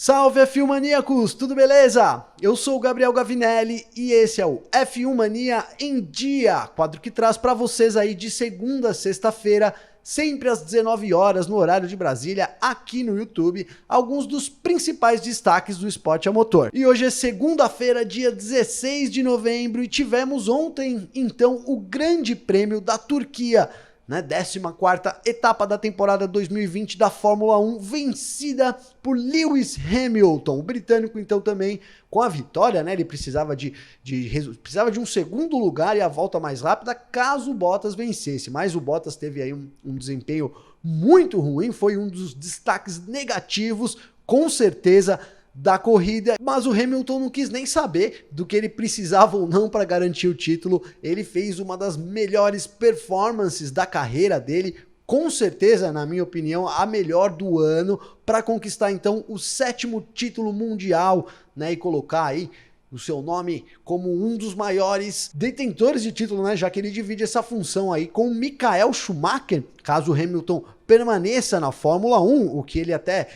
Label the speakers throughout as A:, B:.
A: Salve F1 Maníacos, tudo beleza? Eu sou o Gabriel Gavinelli e esse é o F1 Mania em Dia, quadro que traz para vocês aí de segunda a sexta-feira, sempre às 19 horas no horário de Brasília, aqui no YouTube, alguns dos principais destaques do esporte a motor. E hoje é segunda-feira, dia 16 de novembro, e tivemos ontem, então, o Grande Prêmio da Turquia, né, 14ª etapa da temporada 2020 da Fórmula 1, vencida por Lewis Hamilton, o britânico então também com a vitória, né, ele precisava de um segundo lugar e a volta mais rápida caso o Bottas vencesse, mas o Bottas teve aí um desempenho muito ruim, foi um dos destaques negativos, com certeza, da corrida, mas o Hamilton não quis nem saber do que ele precisava ou não para garantir o título. Ele fez uma das melhores performances da carreira dele, com certeza, na minha opinião, a melhor do ano, para conquistar então o 7º título mundial, né, e colocar aí o seu nome como um dos maiores detentores de título, né, já que ele divide essa função aí com Michael Schumacher, caso o Hamilton permaneça na Fórmula 1, o que ele até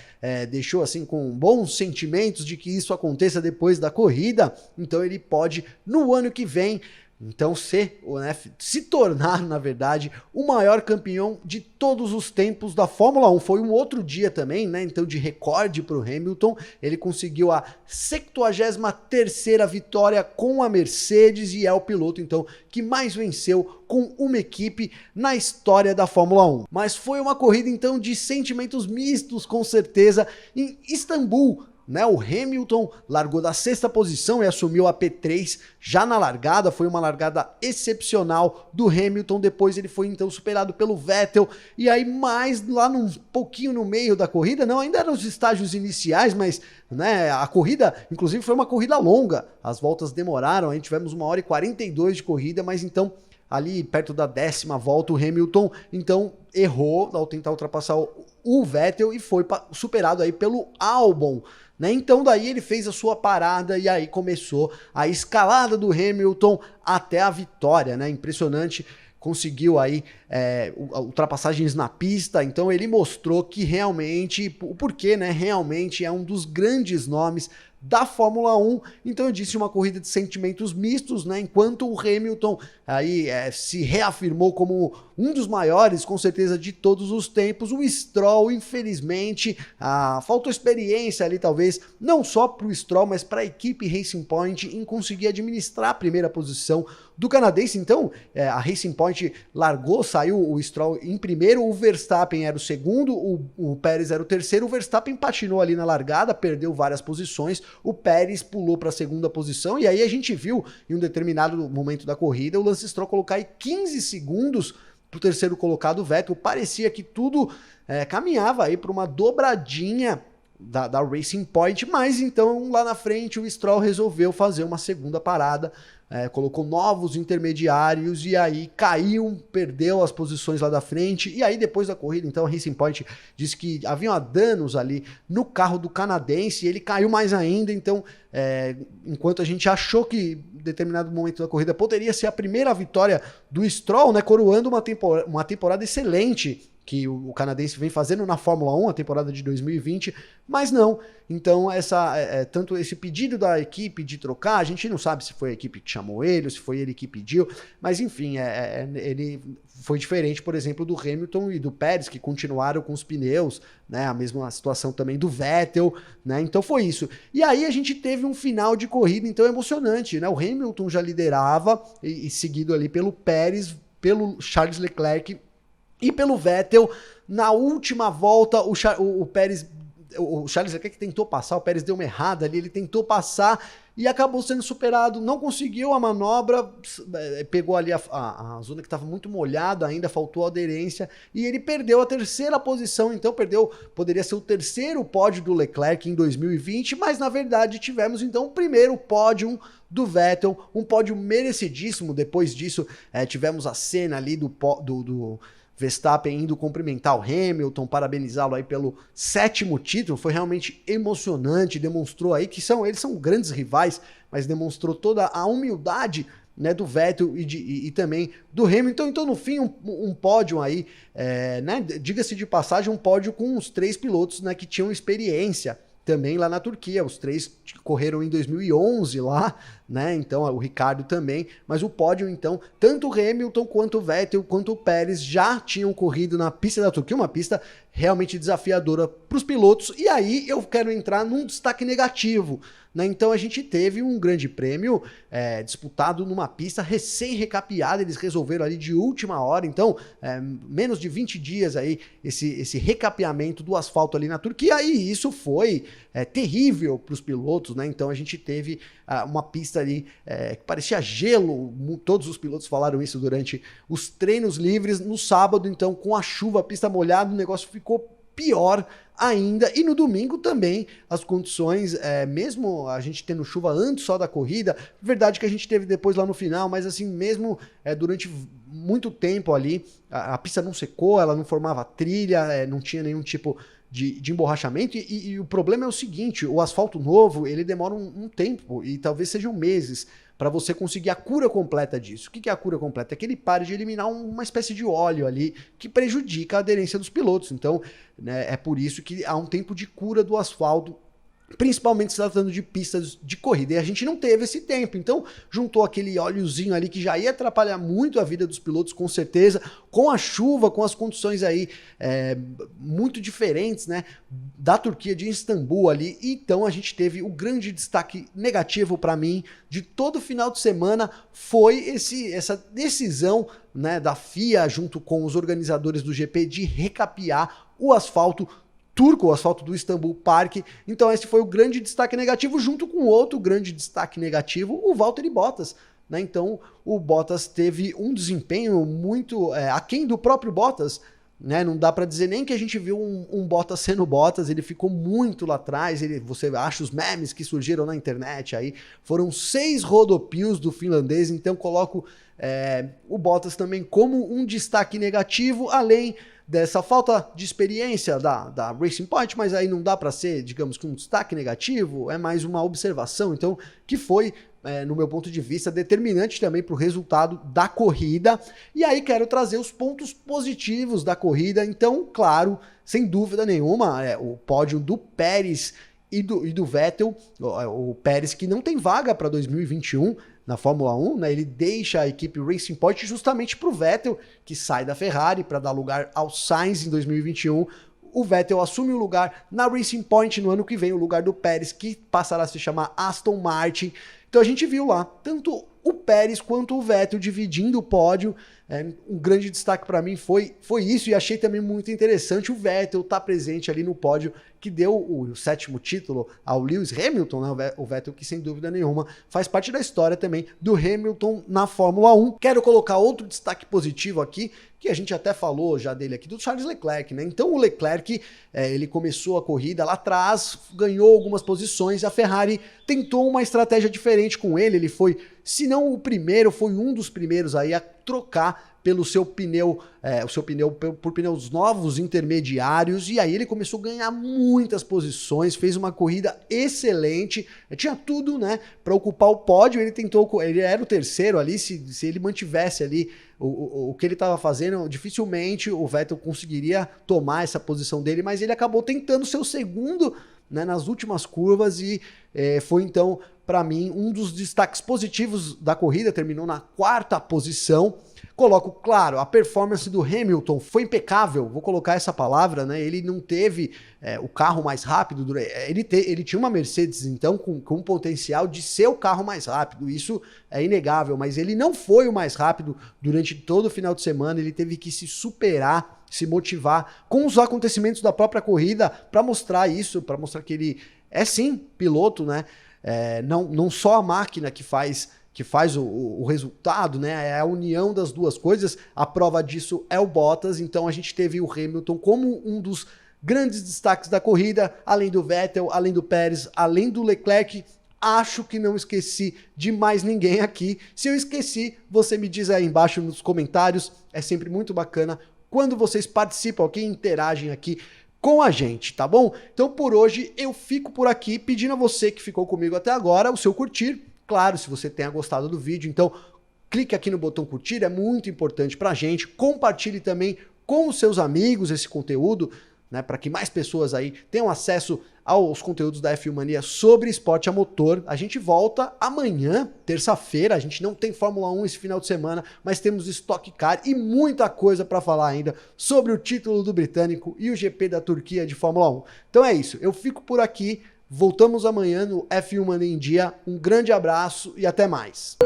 A: deixou assim com bons sentimentos de que isso aconteça depois da corrida, então ele pode no ano que vem então se tornar, na verdade, o maior campeão de todos os tempos da Fórmula 1. Foi um outro dia também, né? Então, de recorde para o Hamilton. Ele conseguiu a 73ª vitória com a Mercedes e é o piloto, então, que mais venceu com uma equipe na história da Fórmula 1. Mas foi uma corrida, então, de sentimentos mistos, com certeza, em Istambul, né, o Hamilton largou da 6ª posição e assumiu a P3 já na largada, foi uma largada excepcional do Hamilton, depois ele foi então superado pelo Vettel, e aí mais lá um pouquinho no meio da corrida, não, ainda eram os estágios iniciais, mas né, a corrida, inclusive foi uma corrida longa, as voltas demoraram, aí tivemos 1h42 de corrida, mas então ali perto da 10ª volta o Hamilton então errou ao tentar ultrapassar o Vettel e foi superado aí pelo Albon, né? Então daí ele fez a sua parada e aí começou a escalada do Hamilton até a vitória, né? Impressionante, conseguiu aí ultrapassagens na pista, então ele mostrou que realmente, o porquê, né? Realmente é um dos grandes nomes da Fórmula 1, então eu disse uma corrida de sentimentos mistos, né, enquanto o Hamilton aí se reafirmou como um dos maiores, com certeza, de todos os tempos. O Stroll, infelizmente, faltou experiência ali, talvez, não só para o Stroll, mas para a equipe Racing Point em conseguir administrar a primeira posição do canadense. Então, a Racing Point largou, saiu o Stroll em primeiro, o Verstappen era o segundo, o Pérez era o terceiro, o Verstappen patinou ali na largada, perdeu várias posições, o Pérez pulou para a segunda posição, e aí a gente viu em um determinado momento da corrida o Lance Stroll colocar aí 15 segundos para o terceiro colocado, o Vettel. Parecia que tudo caminhava aí para uma dobradinha da Racing Point, mas então lá na frente o Stroll resolveu fazer uma segunda parada, colocou novos intermediários e aí caiu, perdeu as posições lá da frente, e aí depois da corrida então a Racing Point disse que haviam danos ali no carro do canadense e ele caiu mais ainda, então enquanto a gente achou que em determinado momento da corrida poderia ser a primeira vitória do Stroll, né, coroando uma temporada excelente que o canadense vem fazendo na Fórmula 1, a temporada de 2020, mas não. Então, tanto esse pedido da equipe de trocar, a gente não sabe se foi a equipe que chamou ele, ou se foi ele que pediu, mas enfim, ele foi diferente, por exemplo, do Hamilton e do Pérez, que continuaram com os pneus, né, a mesma situação também do Vettel, né, então foi isso. E aí a gente teve um final de corrida, então, emocionante, né, o Hamilton já liderava, e seguido ali pelo Pérez, pelo Charles Leclerc, e pelo Vettel. Na última volta, o Pérez, o Charles Leclerc tentou passar, o Pérez deu uma errada ali, ele tentou passar e acabou sendo superado, não conseguiu a manobra, pegou ali a zona que estava muito molhada ainda, faltou aderência, e ele perdeu a 3ª posição, então poderia ser o 3º pódio do Leclerc em 2020, mas na verdade tivemos então o primeiro pódio do Vettel, um pódio merecidíssimo. Depois disso tivemos a cena ali do Verstappen indo cumprimentar o Hamilton, parabenizá-lo aí pelo 7º título, foi realmente emocionante, demonstrou aí que eles são grandes rivais, mas demonstrou toda a humildade, né, do Vettel e também do Hamilton. Então no fim um pódio aí, né, diga-se de passagem, um pódio com os 3 pilotos, né, que tinham experiência também lá na Turquia. Os três correram em 2011 lá, né? Então o Ricciardo também, mas o pódio então, tanto o Hamilton quanto o Vettel quanto o Pérez já tinham corrido na pista da Turquia, uma pista realmente desafiadora para os pilotos. E aí eu quero entrar num destaque negativo, né? Então a gente teve um grande prêmio disputado numa pista recém-recapeada, eles resolveram ali de última hora, então menos de 20 dias aí esse recapeamento do asfalto ali na Turquia, e isso foi terrível para os pilotos, né? Então a gente teve uma pista ali que parecia gelo, todos os pilotos falaram isso durante os treinos livres. No sábado, então, com a chuva, a pista molhada, o negócio ficou pior ainda, e no domingo também as condições, mesmo a gente tendo chuva antes só da corrida, verdade que a gente teve depois lá no final, mas assim, mesmo durante muito tempo ali, a pista não secou, ela não formava trilha, não tinha nenhum tipo de emborrachamento, e o problema é o seguinte, o asfalto novo, ele demora um tempo, e talvez sejam meses, para você conseguir a cura completa disso. O que é a cura completa? É que ele pare de eliminar uma espécie de óleo ali que prejudica a aderência dos pilotos. Então, né, é por isso que há um tempo de cura do asfalto, principalmente se tratando de pistas de corrida, e a gente não teve esse tempo, então juntou aquele óleozinho ali que já ia atrapalhar muito a vida dos pilotos, com certeza, com a chuva, com as condições aí muito diferentes, né, da Turquia, de Istambul ali. Então a gente teve o grande destaque negativo para mim de todo final de semana, foi essa decisão, né, da FIA junto com os organizadores do GP de recapear o asfalto turco, o asfalto do Istanbul Park. Então esse foi o grande destaque negativo, junto com outro grande destaque negativo, o Valtteri Bottas, né? Então o Bottas teve um desempenho muito aquém do próprio Bottas, né? Não dá para dizer nem que a gente viu um Bottas sendo Bottas, ele ficou muito lá atrás, você acha os memes que surgiram na internet aí, foram 6 rodopios do finlandês, então coloco o Bottas também como um destaque negativo, além dessa falta de experiência da Racing Point, mas aí não dá para ser, digamos que um destaque negativo, é mais uma observação, então, que foi, no meu ponto de vista, determinante também para o resultado da corrida. E aí quero trazer os pontos positivos da corrida. Então, claro, sem dúvida nenhuma, o pódio do Pérez e do Vettel, o Pérez que não tem vaga para 2021, na Fórmula 1, né? Ele deixa a equipe Racing Point justamente para o Vettel, que sai da Ferrari para dar lugar ao Sainz em 2021. O Vettel assume o lugar na Racing Point no ano que vem, o lugar do Pérez, que passará a se chamar Aston Martin. Então a gente viu lá, tanto o Pérez quanto o Vettel dividindo o pódio. Um grande destaque para mim foi isso, e achei também muito interessante o Vettel estar presente ali no pódio, que deu o 7º título ao Lewis Hamilton, né? O Vettel, que sem dúvida nenhuma faz parte da história também do Hamilton na Fórmula 1. Quero colocar outro destaque positivo aqui, que a gente até falou já dele aqui, do Charles Leclerc, né? Então o Leclerc, ele começou a corrida lá atrás, ganhou algumas posições, a Ferrari tentou uma estratégia diferente com ele, ele foi, se não o primeiro, foi um dos primeiros aí a trocar pelo seu pneu, por pneus novos intermediários, e aí ele começou a ganhar muitas posições, fez uma corrida excelente, tinha tudo, né, para ocupar o pódio. Ele era o terceiro ali, se ele mantivesse ali o que ele estava fazendo, dificilmente o Vettel conseguiria tomar essa posição dele, mas ele acabou tentando ser o segundo, né, nas últimas curvas, e foi então, para mim, um dos destaques positivos da corrida. Terminou na 4ª posição. Coloco, claro, a performance do Hamilton foi impecável, vou colocar essa palavra, né? Ele não teve o carro mais rápido, ele tinha uma Mercedes, então, com potencial de ser o carro mais rápido, isso é inegável, mas ele não foi o mais rápido durante todo o final de semana, ele teve que se superar, se motivar com os acontecimentos da própria corrida para mostrar isso, para mostrar que ele é sim piloto, né? Não só a máquina que faz o resultado, né? É a união das duas coisas. A prova disso é o Bottas. Então a gente teve o Hamilton como um dos grandes destaques da corrida, além do Vettel, além do Pérez, além do Leclerc. Acho que não esqueci de mais ninguém aqui. Se eu esqueci, você me diz aí embaixo nos comentários. É sempre muito bacana quando vocês participam aqui, interagem aqui com a gente, tá bom? Então por hoje eu fico por aqui, pedindo a você que ficou comigo até agora o seu curtir. Claro, se você tenha gostado do vídeo, então clique aqui no botão curtir, é muito importante pra gente. Compartilhe também com os seus amigos esse conteúdo, né, para que mais pessoas aí tenham acesso aos conteúdos da F1 Mania sobre esporte a motor. A gente volta amanhã, terça-feira. A gente não tem Fórmula 1 esse final de semana, mas temos Stock Car e muita coisa para falar ainda sobre o título do britânico e o GP da Turquia de Fórmula 1. Então é isso, eu fico por aqui. Voltamos amanhã no F1 Mania em Dia. Um grande abraço e até mais.